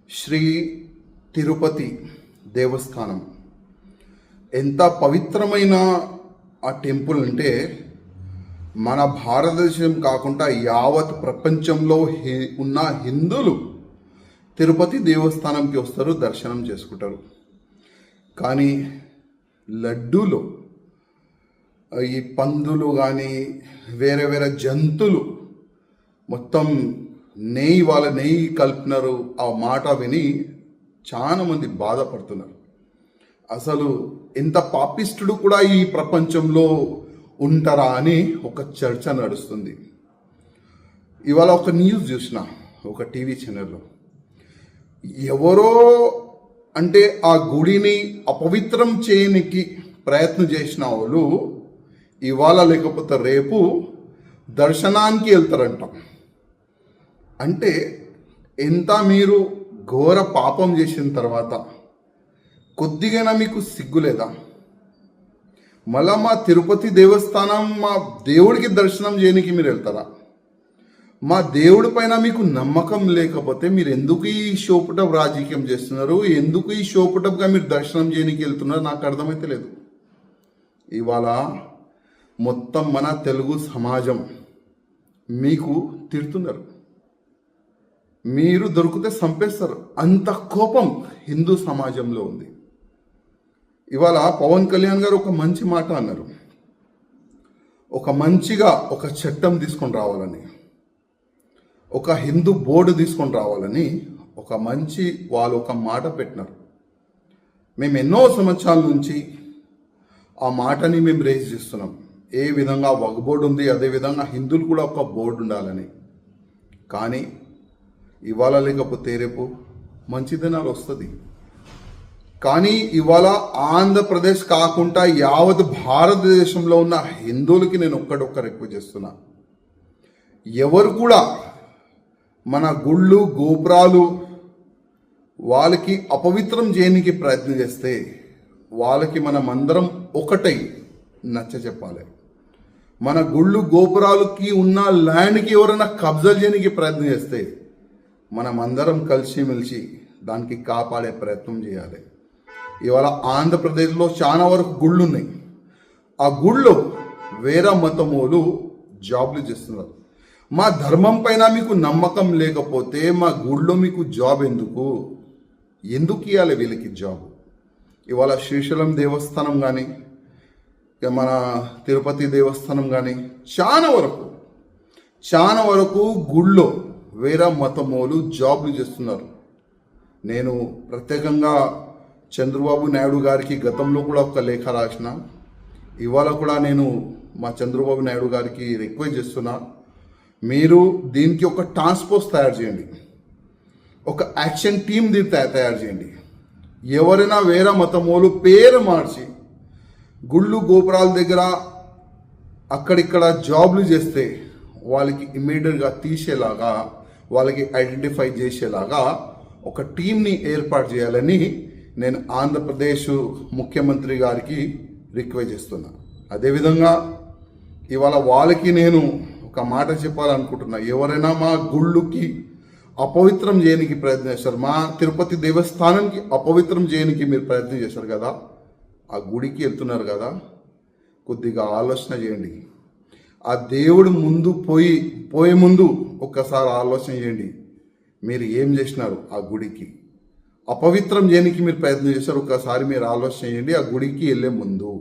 శ్రీ తిరుపతి దేవస్థానం ఎంత పవిత్రమైన ఆ టెంపుల్ అంటే మన భారతదేశం కాకుండా యావత్ ప్రపంచంలో ఉన్న హిందువులు తిరుపతి దేవస్థానంకి వస్తారు, దర్శనం చేసుకుంటారు. కానీ లడ్డూలో ఈ పందులు కానీ వేరే వేరే జంతువులు మొత్తం నెయ్యి కలిపినారు. ఆ మాట విని చాలామంది బాధపడుతున్నారు. అసలు ఎంత పాపిష్టుడు కూడా ఈ ప్రపంచంలో ఉంటారా అని ఒక చర్చ నడుస్తుంది. ఇవాళ ఒక న్యూస్ చూసిన ఒక టీవీ ఛానల్లో, ఎవరో అంటే ఆ గుడిని అపవిత్రం చేయనికి ప్రయత్నం చేసిన వాళ్ళు ఇవాళ లేకపోతే రేపు దర్శనానికి వెళ్తారంట. అంటే ఎంత మీరు ఘోర పాపం చేసిన తర్వాత కొద్దిగైనా మీకు సిగ్గులేదా? మళ్ళా మా తిరుపతి దేవస్థానం మా దేవుడికి దర్శనం చేయడానికి మీరు వెళ్తారా? మా దేవుడి పైన మీకు నమ్మకం లేకపోతే మీరు ఎందుకు ఈ షోపుటప్ రాజకీయం చేస్తున్నారు? ఎందుకు ఈ షోపుటప్గా మీరు దర్శనం చేయడానికి వెళ్తున్నారు? నాకు అర్థమైతే లేదు. ఇవాళ మొత్తం మన తెలుగు సమాజం మీకు తిడుతున్నారు, మీరు దొరికితే చంపేస్తారు. అంత కోపం హిందూ సమాజంలో ఉంది. ఇవాళ పవన్ కళ్యాణ్ గారు ఒక మంచి మాట అన్నారు, ఒక చట్టం తీసుకొని రావాలని, ఒక హిందూ బోర్డు తీసుకొని రావాలని వాళ్ళు ఒక మాట పెట్టినారు. మేము ఎన్నో సంవత్సరాల నుంచి ఆ మాటని మేము రేజ్ చేస్తున్నాం. ఏ విధంగా వక్ బోర్డు ఉంది, అదేవిధంగా హిందువులు కూడా ఒక బోర్డు ఉండాలని. కానీ ఇవాళ లేకపోతే రేపు మంచి దినాలు వస్తుంది. కానీ ఇవాళ ఆంధ్రప్రదేశ్ కాకుండా యావత్ భారతదేశంలో ఉన్న హిందువులకి నేను ఒక్క రిక్వెస్ట్ చేస్తున్నా, ఎవరు కూడా మన గుళ్ళు గోపురాలు వాళ్ళకి అపవిత్రం చేయడానికి ప్రయత్నం చేస్తే వాళ్ళకి మనమందరం ఒకటై నచ్చ చెప్పాలి. మన గుళ్ళు గోపురాలకి ఉన్న ల్యాండ్కి ఎవరైనా కబ్జాలు చేయడానికి ప్రయత్నం చేస్తే మనమందరం కలిసిమెలిసి దానికి కాపాడే ప్రయత్నం చేయాలి. ఇవాళ ఆంధ్రప్రదేశ్లో చాలా వరకు గుళ్ళు ఉన్నాయి. ఆ గుళ్ళో వేరే మతమోలు జాబ్లు చేస్తున్నారు. మా ధర్మం పైన మీకు నమ్మకం లేకపోతే మా గుళ్ళో మీకు జాబ్ ఎందుకు ఇవ్వాలి వీళ్ళకి జాబ్? ఇవాళ శ్రీశైలం దేవస్థానం కానీ మన తిరుపతి దేవస్థానం కానీ చాలా వరకు గుళ్ళో వేరే మతమోలు జాబ్లు చేస్తున్నారు. నేను ప్రత్యేకంగా చంద్రబాబు నాయుడు గారికి గతంలో కూడా ఒక లేఖ రాసిన, ఇవాళ కూడా నేను మా చంద్రబాబు నాయుడు గారికి రిక్వెస్ట్ చేస్తున్నా, మీరు దీనికి ఒక టాస్క్ ఫోర్స్ తయారు చేయండి, ఒక యాక్షన్ టీమ్ తయారు చేయండి. ఎవరైనా వేరే మతమోలు పేరు మార్చి గుళ్ళు గోపురాల దగ్గర అక్కడిక్కడ జాబ్లు చేస్తే వాళ్ళకి ఇమ్మీడియట్గా తీసేలాగా, వాళ్ళకి ఐడెంటిఫై చేసేలాగా ఒక టీంని ఏర్పాటు చేయాలని నేను ఆంధ్రప్రదేశ్ ముఖ్యమంత్రి గారికి రిక్వెస్ట్ చేస్తున్నా. అదేవిధంగా ఇవాళ వాళ్ళకి నేను ఒక మాట చెప్పాలనుకుంటున్నా, ఎవరైనా మా గుళ్ళుకి అపవిత్రం చేయడానికి ప్రయత్నం చేస్తారు, మా తిరుపతి దేవస్థానానికి అపవిత్రం చేయడానికి మీరు ప్రయత్నం చేశారు కదా, ఆ గుడికి వెళ్తున్నారు కదా, కొద్దిగా ఆలోచన చేయండి. ఆ దేవుడు పోయే ముందు ఒక్కసారి ఆలోచన చేయండి, మీరు ఏం చేసినారు? ఆ గుడికి అపవిత్రం చేయడానికి మీరు ప్రయత్నం చేశారు. ఒక్కసారి మీరు ఆలోచన చేయండి ఆ గుడికి వెళ్ళే ముందు.